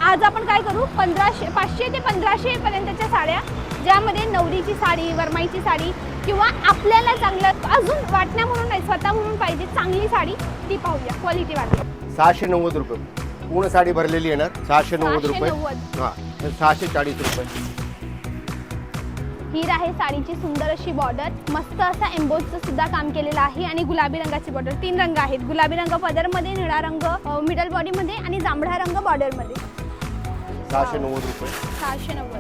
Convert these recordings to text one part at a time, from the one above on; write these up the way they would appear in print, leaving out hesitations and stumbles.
आज आपण काय करू 500 ते 1500 पर्यंतच्या साड्या, ज्यामध्ये नवरीची साडी, वरमाईची साडी किंवा आपल्याला चांगलं अजून वाटण्या म्हणून नाही, स्वतः म्हणून पाहिजे चांगली साडी, ती पाहूया क्वालिटी वाली. 690 रुपये पूर्ण साडी भरलेली येणार. 690 रुपये. 690. हां 640 रुपये. हीर आहे साडीची सुंदर अशी बॉर्डर, मस्त असा एम्बोजचं सुद्धा काम केलेलं आहे आणि गुलाबी रंगाची बॉर्डर. 3 रंग आहेत, गुलाबी रंग पदरमध्ये, निळा रंग मिडल बॉडीमध्ये आणि जांभळा रंग बॉर्डरमध्ये. 690 रुपये. 690.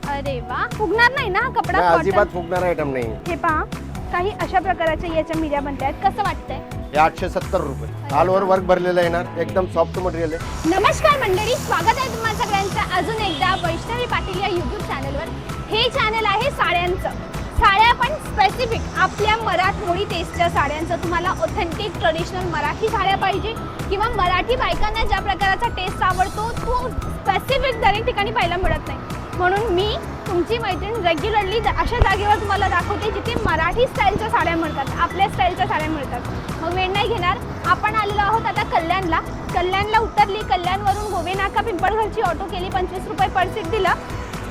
अरे वा, फुगणार नाही ना हा कपडा? नाही, cotton. अजिबात फुगणार आयटम नाही. हे पहा, काही अशा प्रकारच्या याच्या मिऱ्या बनतायत. कसं वाटतंय? हे 870 रुपये. ऑल ओव्हर वर्क भरलेलं येणार, एकदम सॉफ्ट मटेरियल आहे. नमस्कार मंडळी, स्वागत आहे तुम्हा सगळ्यांचं अजून एकदा वैष्णवी पाटील या यूट्यूब चॅनलवर. हे चॅनल आहे साड्यांचं. साड्या पण स्पेसिफिक आपल्या मराठमोळी टेस्टच्या साड्यांचं. तुम्हाला ऑथेंटिक ट्रेडिशनल मराठी साड्या पाहिजे किंवा मराठी बायकांना ज्या प्रकारचा टेस्ट आवडतो तो स्पेसिफिक दरेक ठिकाणी पाहायला मिळत नाही. म्हणून मी तुमची मैत्रीण रेग्युलरली अशा जागेवर तुम्हाला दाखवते जिथे मराठी स्टाईलच्या साड्या मिळतात, आपल्या स्टाईलच्या साड्या मिळतात. मग वेळ नाही घेणार, आपण आलेलो आहोत आता कल्याणला. कल्याणला उतरली, कल्याणवरून गोवेनाका पिंपळघरची ऑटो केली, 25 रुपये पर सीट दिलं.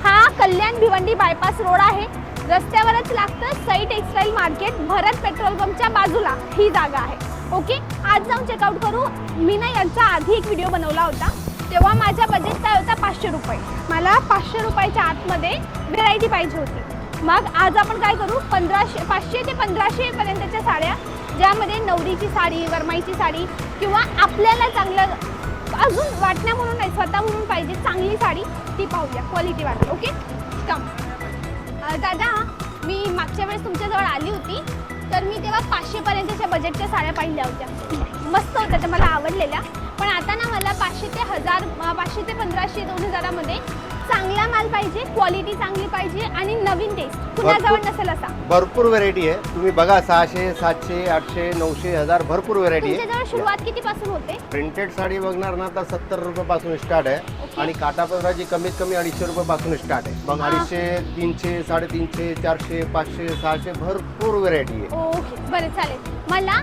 हा कल्याण भिवंडी बायपास रोड आहे, रस्त्यावरच लागतं. सई टेक्सटाईल मार्केट, भरत पेट्रोल पंपच्या बाजूला ही जागा आहे. ओके, आज जाऊन चेकआउट करू. मी ना यांचा आधी एक व्हिडिओ बनवला होता, तेव्हा माझा बजेट काय होता 500 रुपये. मला 500 रुपयाच्या आतमध्ये व्हेरायटी पाहिजे होती. मग आज आपण काय करू 500 ते 1500 पर्यंतच्या साड्या, ज्यामध्ये नवरीची साडी, वरमाईची साडी किंवा आपल्याला चांगलं अजून वाटण्या म्हणून नाही, स्वतः म्हणून पाहिजे चांगली साडी, ती पाहूया क्वालिटी वाली. ओके कम. दादा, मी मागच्या वेळेस तुमच्याजवळ आली होती तर मी तेव्हा 500 पर्यंतच्या बजेटच्या साड्या पाहिल्या होत्या, मस्त होत्या, त्या मला आवडलेल्या. पण आता ना मला 500 ते 1000, 500 ते 1500, 2000मध्ये चांगला माल पाहिजे, क्वालिटी चांगली पाहिजे आणि नवीन टेस्ट. कुणाजवळ नसेल असा. भरपूर व्हेरायटी आहे. तुम्ही बघा 600, 700, 800, 900, 1000 भरपूर व्हेरायटी आहे. तुमच्याजवळ सुरुवात कितीपासून होते? प्रिंटेड साडी बघणार ना तर 70 रुपयापासून स्टार्ट आहे. आणि काठापदराची कमीत कमी 250 रुपयापासून स्टार्ट आहे. मग 250, 300, 350, 400, 500, 600 भरपूर व्हेरायटी आहे. ओके बरं चालेल. मला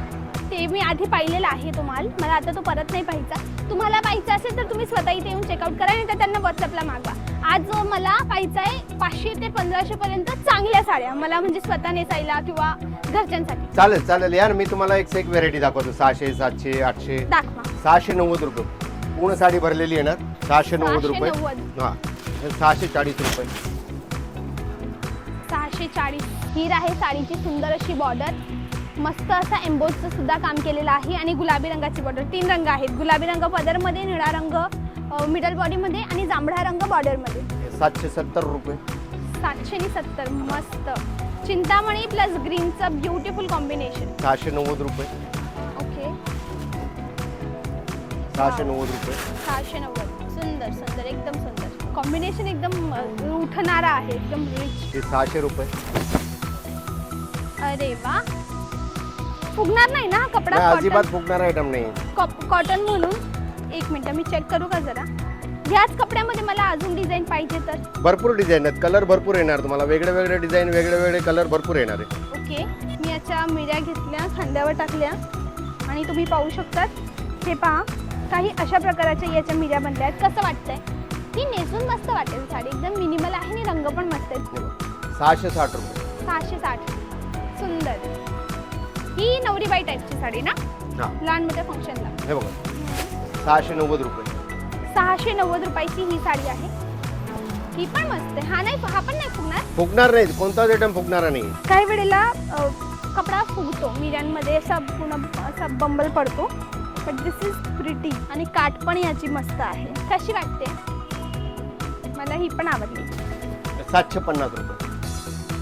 ते मी आधी पाहिलेलं आहे तो माल, मला आता तो परत नाही पाहिजे. तुम्हाला पाहिजे असेल तर तुम्ही स्वतः इथे येऊन चेकआउट करा आणि तर त्यांना व्हॉट्सअपला मागवा. आज मला पाहिजे आहे 500 ते 1500 पर्यंत चांगल्या साड्या, मला म्हणजे स्वतः नेसायला किंवा घरच्यांसाठी. चालेल चालेल यार, मी तुम्हाला एक व्हेरायटी दाखवतो. 600, 700, 800. दाखवा. 690 रुपये पूर्ण साडी भरलेली येणार. 690 रुपये. 690. हां 640 रुपये. 640. हीर आहे साडीची सुंदर अशी बॉर्डर, मस्त असा एम्बोजचं सुद्धा काम केलेलं आहे आणि गुलाबी रंगाची बॉर्डर. 3 रंग आहेत, गुलाबी रंग पदरमध्ये, निळा रंग मिडल बॉडीमध्ये आणि जांभळा रंग बॉर्डरमध्ये. 770 रुपये. 770. मस्त. चिंतामणी प्लस ग्रीनचं ब्युटिफुल कॉम्बिनेशन. 690 रुपये. ओके 690 रुपये. 690. सुंदर सुंदर, एकदम सुंदर कॉम्बिनेशन, एकदम उठणारा आहे, एकदम रिच. हे 600 रुपये. अरे वा, फुगणार नाही ना हा कपडा? नाही, अजिबात फुगणार आयटम नाही. कॉटन म्हणून. एक मिनिट मी चेक करू का जरा. ह्याच कपड्यामध्ये मला अजून डिझाईन पाहिजे तर? भरपूर डिझाईन आहेत, कलर भरपूर येणार तुम्हाला, वेगळे वेगळे डिझाईन, वेगळे वेगळे कलर भरपूर येणार आहे. ओके, मी याच्या मिऱ्या घेतल्या, खांद्यावर टाकल्या आणि तुम्ही पाहू शकतात. हे पहा, काही अशा प्रकारच्या याच्या मिऱ्या बनल्या आहेत. कसं वाटतंय? ही नेसून मस्त वाटेल साडी, एकदम मिनिमल आहे आणि रंग पण मस्त आहेत. 660 रुपये. 660. सुंदर. ही नवरीबाई टाईपची साडी ना, हां लहान मोठ्या फंक्शनला. हे बघा 690 रुपये. 690 रुपयाची ही साडी आहे. ही पण मस्त आहे. हा पण नाही फुगणार? फुगणार नाही, कोणताच आयटम फुगणारा नाही. काही वेळेला कपडा फुगतो मिऱ्यांमध्ये, असा पूर्ण असा बंबल पडतो. बट दिस इज प्रिटी आणि काठ पण याची मस्त आहे. कशी वाटते? मला ही पण आवडली. 750 रुपये.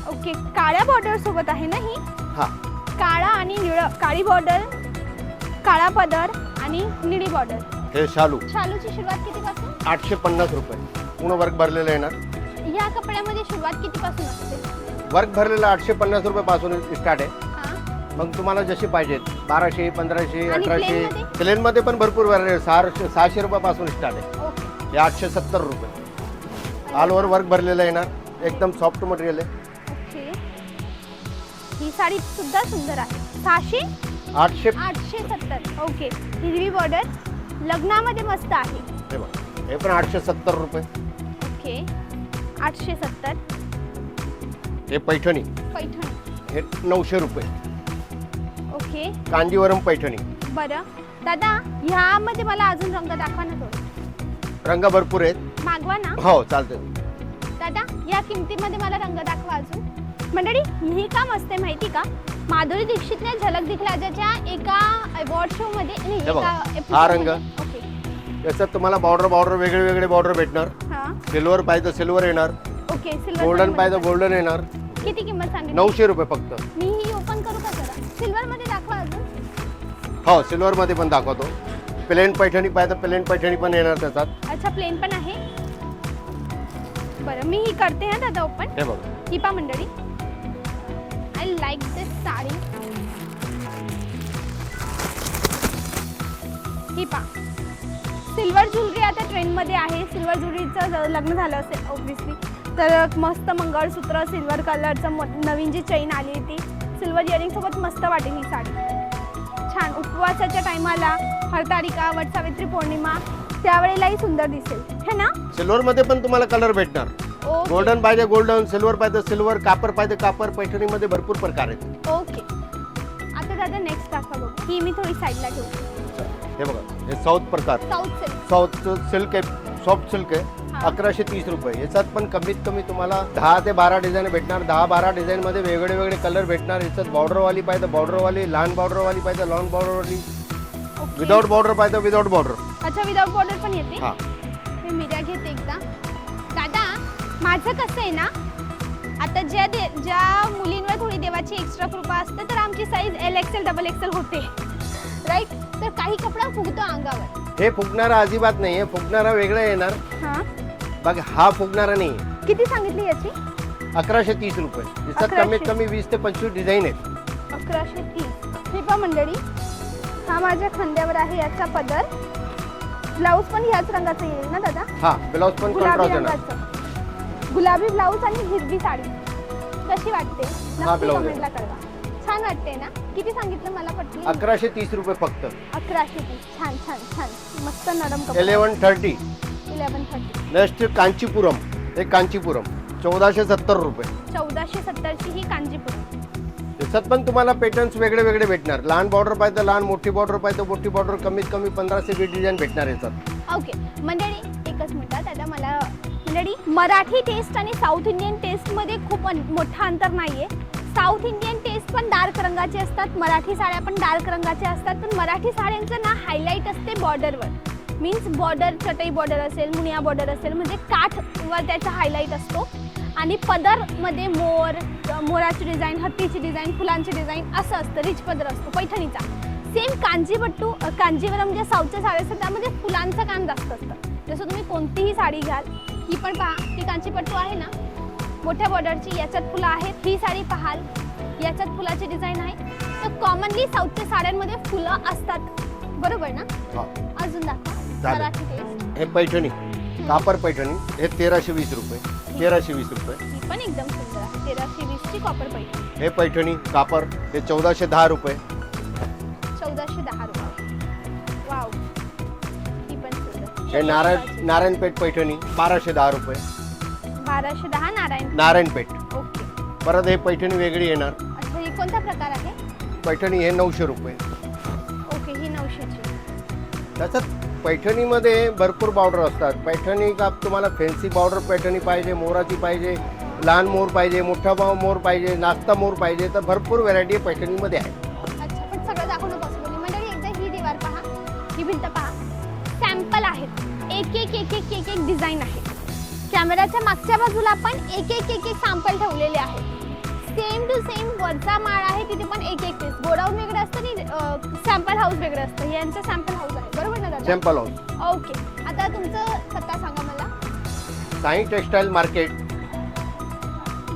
ओके, काळ्या बॉर्डर सोबत आहे ना ही? हां काळा आणि निळं, काळी बॉर्डर, काळा पदर आणि निळी बॉर्डर. हे शालू. शालूची सुरुवात कितीपासून? 850 रुपये. पूर्ण वर्क भरलेलं येणार. या कपड्यामध्ये सुरुवात कितीपासून असते? वर्क भरलेलं 850 रुपयापासून स्टार्ट आहे. हां, मग तुम्हाला जशी पाहिजेत 1200, 1500, आणि 1800. प्लेनमध्ये? प्लेनमध्ये पण भरपूर व्हरायटी. 600 रुपयापासून स्टार्ट आहे. ओके. हे 870 रुपये. ऑल ओव्हर वर्क भरलेलं येणार, एकदम सॉफ्ट मटेरियल आहे. ओके, ही साडी सुद्धा सुंदर आहे. 600 800. 870. ओके, हिरवी बॉर्डर लग्नामध्ये मस्त आहे. हे बघा हे पण 870 रुपये. ओके 870. हे पैठणी पैठणी हे 900 रुपये. ओके कांजीवरम पैठणी. बरं दादा ह्यामध्ये मला अजून रंग दाखवा ना थोडे. रंग भरपूर आहेत. मागवा ना. हो चालतं. दादा या किमतीमध्ये मला रंग दाखवा अजून. मंडळी ही का मस्त आहे माहिती का, माधुरी दीक्षितने झलक दिखला ज्याच्या एका अवॉर्ड शो मध्ये नाही, हे बघा, एका episode हा रंग. मध्ये. ओके याच्यात तुम्हाला बॉर्डर वेगळे वेगळे बॉर्डर भेटणार. हा सिल्वर पाहिजे सिल्वर येणार. ओके सिल्वर गोल्डन पाहिजे गोल्डन येणार. किती किंमत सांगितली? 900 रुपये फक्त. मी ही ओपन करू का जरा? सिल्वर मध्ये दाखवा अजून. हो सिल्वर मध्ये पण दाखवतो. प्लेन पैठणी पाहिजे प्लेन पैठणी पण येणार त्याच्यात. अच्छा प्लेन पण आहे. बरं मी ही करते हा दादा ओपन. हे बघा ही पा मंडळी, आय लाईक दिस साडी. ही पा सिल्वर ज्वेलरी आता ट्रेंडमध्ये आहे. सिल्वर ज्वेलरीचं लग्न झालं असेल ऑब्व्हियसली तर मस्त मंगळसूत्र सिल्वर कलरचं नवीन जी चैन आली आहे ती सिल्वर इयरिंग सोबत मस्त वाटेल ही साडी. छान उपवासाच्या टायमाला हरतालिका वटसावित्री पौर्णिमा त्यावेळेलाही सुंदर दिसेल है ना. सिल्वर मध्ये पण तुम्हाला कलर भेटणार. ओके गोल्डन पाहिजे गोल्डन सिल्वर पाहिजे सिल्वर कापर पाहिजे कापर. पैठणी मध्ये भरपूर प्रकार आहेत. ओके आता दादा नेक्स्ट दाखवा बघ. ही मी थोडी साईडला ठेवते. हे बघा हे साऊथ प्रकार. South silk. साऊथ सिल्क आहे सॉफ्ट सिल्क आहे. हा. 1130 रुपये. याच्यात पण कमीत कमी तुम्हाला 10 ते 12 डिझाईन भेटणार. 10-12 डिझाईन मध्ये वेगळे वेगळे कलर भेटणार. याच्यात बॉर्डरवाली पाहिजे बॉर्डरवाली, लहान बॉर्डरवाली पाहिजे लहान बॉर्डरवाली, ओके. विदाउट बॉर्डर पाहिजे विदाउट बॉर्डर. अच्छा विदाउट बॉर्डर पण येते. हा मी मीडिया घेते एकदा. दादा माझं कसं आहे ना, आता ज्या मुलींवर थोडी देवाची एक्स्ट्रा कृपा असते तर आमची साईज LXL XXL होते राईट. तर काही कपडा फुगतो अंगावर. हे फुगणारा अजिबात नाही. हे फुगणारा वेगळा येणार. हा बघ हा फुगणारा नाही. किती सांगितली याची? 1130 रुपये. याच्यात 1100. कमीत कमी 20 ते 25 डिझाईन आहेत. 1130. हे पहा मंडळी, हा माझ्या खांद्यावर आहे याचा पदर. ब्लाऊज पण ह्याच रंगाचा येईल ना दादा? हा ब्लाऊज पण गुलाबी कॉन्ट्रास्ट येणार. रंगाचं. गुलाबी ब्लाऊज आणि हिरवी साडी कशी वाटते? हा, नक्की ब्लाऊज कमेंटला कळवा. छान वाटते ना? किती सांगितलं मला पटली? 1130 रुपये फक्त. 1130. छान छान छान मस्त नरम कपडा. 1130. 1130. नेक्स्ट कांचीपुरम. हे कांचीपुरम 1470 रुपये. 1470 ची ही कांजीपुरम. याच्यात पण तुम्हाला पॅटर्न्स वेगळे वेगळे भेटणार. लहान बॉर्डर पाहिजे लहान, मोठी बॉर्डर पाहिजे मोठी बॉर्डर. कमीत कमी 15 ते 20 डिझाईन भेटणार याच्यात. ओके मंडळी एकच मिनिटात आता मला मंडळी, मराठी टेस्ट आणि साऊथ इंडियन टेस्ट मध्ये खूप मोठा अंतर नाहीये. साऊथ इंडियन टेस्ट पण डार्क रंगाचे असतात, मराठी साड्या पण डार्क रंगाच्या असतात. पण मराठी साड्यांचं ना हायलाईट असते बॉर्डरवर. मीन्स बॉर्डर चटई बॉर्डर असेल, मुनिया बॉर्डर असेल म्हणजे काठवर त्याचा हायलाईट असतो. आणि पदरमध्ये मोराची डिझाईन, हत्तीची डिझाईन, फुलांची डिझाईन असं असतं. रिच पदर असतो पैठणीचा. सेम कांजीवरम म्हणजे साऊथच्या साड्या असतात त्यामध्ये फुलांचं काम जास्त असतं. जसं तुम्ही कोणतीही साडी घ्याल, ही पण पहा ही कांचीपट्टू आहे ना मोठ्या बॉर्डरची, याच्यात फुलं आहेत. ही साडी पाहाल याच्यात फुलाची डिझाईन आहे. तर कॉमनली साऊथच्या साड्यांमध्ये फुलं असतात बरोबर ना. अजून दाखवा मराठी टेस्ट. हे पैठणी कापर पैठणी. हे 1320 रुपये. 1320 रुपये. ही पण एकदम सुंदर आहे. 1320 ची कॉपर पैठणी. हे पैठणी कापर. हे 1410 रुपये. 1410 रुपये. वाव ही पण सुंदर. हे नारायणपेठ पैठणी 1210 रुपये. 1210 नारायणपेठ. ओके. परत हे पैठणी वेगळी येणार. अच्छा ही कोणता प्रकार आहे? पैठणी हे 900 रुपये. ओके ही 900 ची. त्याच्यात पैठणीमध्ये भरपूर बॉर्डर असतात. पैठणी का तुम्हाला फॅन्सी बॉर्डर पैठणी पाहिजे, मोराची पाहिजे, लहान मोर पाहिजे, मोठा मोर पाहिजे, नाचता मोर पाहिजे, तर भरपूर व्हरायटी पैठणीमध्ये आहे. अच्छा पण सगळं दाखवणं पॉसिबल नाही. मंडळी एकदा ही दिवार पहा, ही भिंत पहा. सॅम्पल आहेत. एक एक एक एक एक एक डिझाईन आहे. कॅमेराच्या मागच्या बाजूला पण एक एक एक एक सॅम्पल ठेवलेले आहेत. सेम टू सेम वरचा माळ आहे तिथे पण एक एक पीस. गोडाऊन वेगळं असतं आणि सॅम्पल हाऊस वेगळं असतं. यांचं सॅम्पल हाऊस आहे बरोबर ना दादा? Sample house. ओके. आता तुमचं पत्ता सांगा मला. साई टेक्सटाईल मार्केट,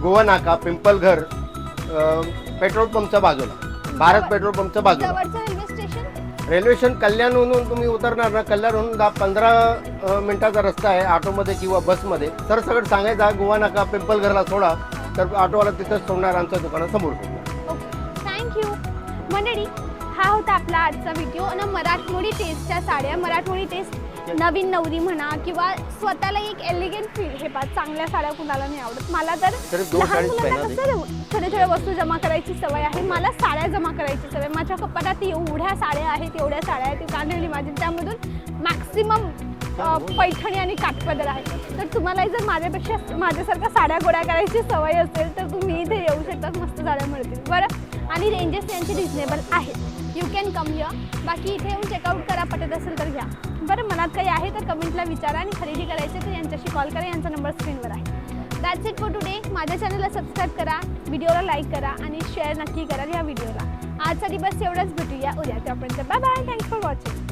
गोवा नाका, पिंपलघर, पेट्रोल पंपच्या बाजूला, भारत पेट्रोल पंपच्या बाजूला. जवळचं रेल्वे स्टेशन? रेल्वे स्टेशन कल्याणहून तुम्ही उतरणार ना, कल्याणहून 10-15 मिनिटाचा रस्ता आहे ऑटोमध्ये किंवा बसमध्ये. तर सगळं सांगायचं गोवा नाका पिंपलघरला सोडा तर ऑटोवाला तिथंच सोडणार आमच्या दुकानासमोर. Okay thank you. मंडळी हा होता आपला आजचा व्हिडिओ आणि मराठमोळी टेस्टच्या साड्या. मराठमोळी टेस्ट नवीन नवरी म्हणा किंवा स्वतःला एक एलिगंट फील. हे पहा चांगल्या साड्या कुणाला नाही आवडत. मला तर सिर्फ 2 लहान साडीच मुलांना पहना कसं छोट्या छोट्या वस्तू जमा करायची सवय आहे, मला साड्या जमा करायची सवय. माझ्या कपाटात एवढ्या साड्या आहेत, एवढ्या साड्या आहेत कांदळी माझी, त्यामधून मॅक्सिमम पैठणी आणि काठपदर आहे. तर तुम्हाला जर माझ्यासारख्या साड्या गोळा करायची सवय असेल तर तुम्ही इथे येऊ शकता, मस्त साड्या मिळतील बरं. आणि रेंजेस त्यांची रिजनेबल आहेत, यू कॅन कम हिअर. बाकी इथे येऊन चेकआउट करा, पटत असेल तर घ्या बरं. मनात काही आहे तर कमेंटला विचारा आणि खरेदी करायची तर यांच्याशी कॉल करा, यांचा नंबर स्क्रीनवर आहे. That's it for today. माझ्या चॅनलला सबस्क्राईब करा, व्हिडिओला लाईक करा आणि शेअर नक्की करा या व्हिडिओला. आजसाठी बस एवढंच, भेटूया उद्या. त्यापर्यंत bye bye. Thanks for watching.